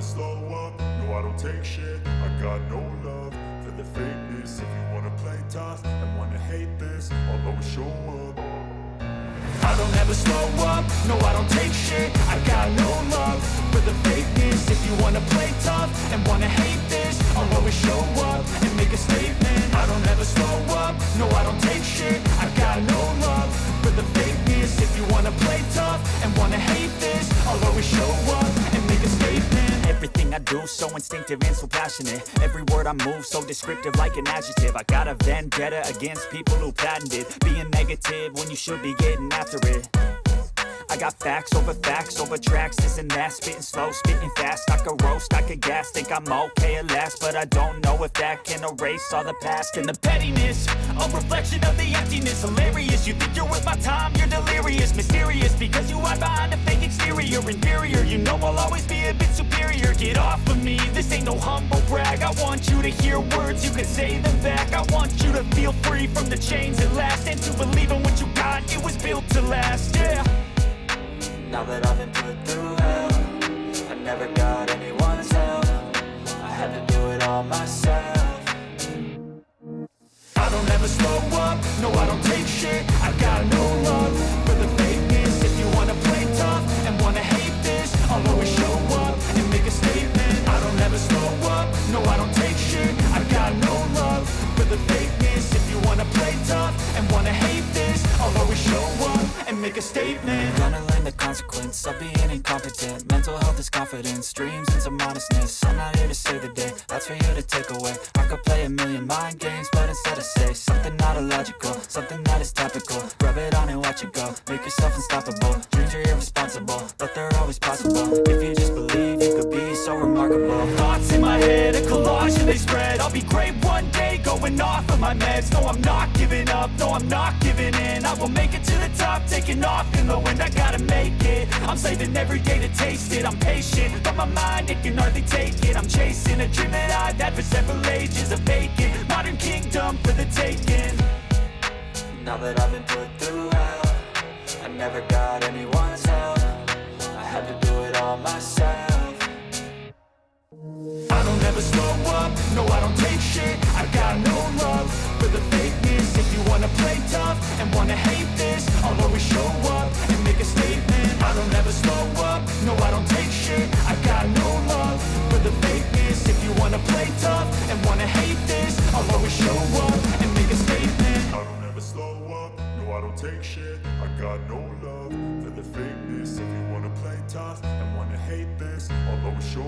slow up, no I don't take shit. I got no love for the fakeness. If you wanna play tough and wanna hate this, I'll always show up. I don't ever slow up, no I don't take shit. I got no love for the fakeness. If you wanna play tough and wanna hate this, I'll always show up and make a statement. I don't ever slow up, no I don't take shit. I got no love for the fakeness. If you wanna play tough and wanna hate this, I'll always show up and make a statement. Everything I do so instinctive and so passionate. Every word I move so descriptive like an adjective. I got a vendetta against people who patented being negative when you should be getting after it. I got facts over tracks, this and that. Spitting slow, spitting fast. I could roast, I could gas. Think I'm okay at last, but I don't know if that can erase all the past. And the pettiness, a reflection of the emptiness. Hilarious, you think you're worth my time, you're delirious. Mysterious, because you hide behind a fake exterior. Inferior, you know I'll always be a bit superior. Get off of me, this ain't no humble brag. I want you to hear words, you can say them back. I want you to feel free from the chains at last, and to believe in what you got, it was built to last, yeah. Now that I've been put through hell, I never got anyone's help. I had to do it all myself. I don't ever slow up, no I don't take shit. I got no love for the fakeness. If you wanna play tough and wanna hate this, I'll always show up and make a statement. I don't ever slow up, no I don't take shit. I got no love for the fakeness. If you wanna play tough and wanna hate this, I'll always show up and make a statement. Gonna learn the consequence of being incompetent. Mental health is confidence, dreams and some honestness. I'm not here to save the day, that's for you to take away. I could play a million mind games, but instead I say something not illogical, something that is topical. Rub it on and watch it go, make yourself unstoppable. Dreams are irresponsible, but they're always possible. If you just believe, you could be so remarkable. Thoughts in my head, a collage and they spread. I'll be great one day, going off of my meds. No, I'm not giving up, no, I'm not giving in. I will make it to the top, taking off in the wind. I gotta make it, I'm saving every day to taste it. I'm patient, but my mind, it can hardly take it. I'm chasing a dream that I've had for several ages. A vacant, modern kingdom for the taking. Now that I've been put through hell, I never got anyone's help. I had to do it all myself. I don't ever slow up, no I don't take shit. I got no love for the fakeness. If you wanna play tough and wanna hate this, I'll always show up and make a statement. I don't ever slow up, no I don't take shit. I got no love for the fakeness. If you wanna play tough and wanna hate this, I'll always show up and make a statement. I don't ever slow up, no I don't take shit. I got no love for the fakeness. If you wanna play tough and wanna hate this, I'll always show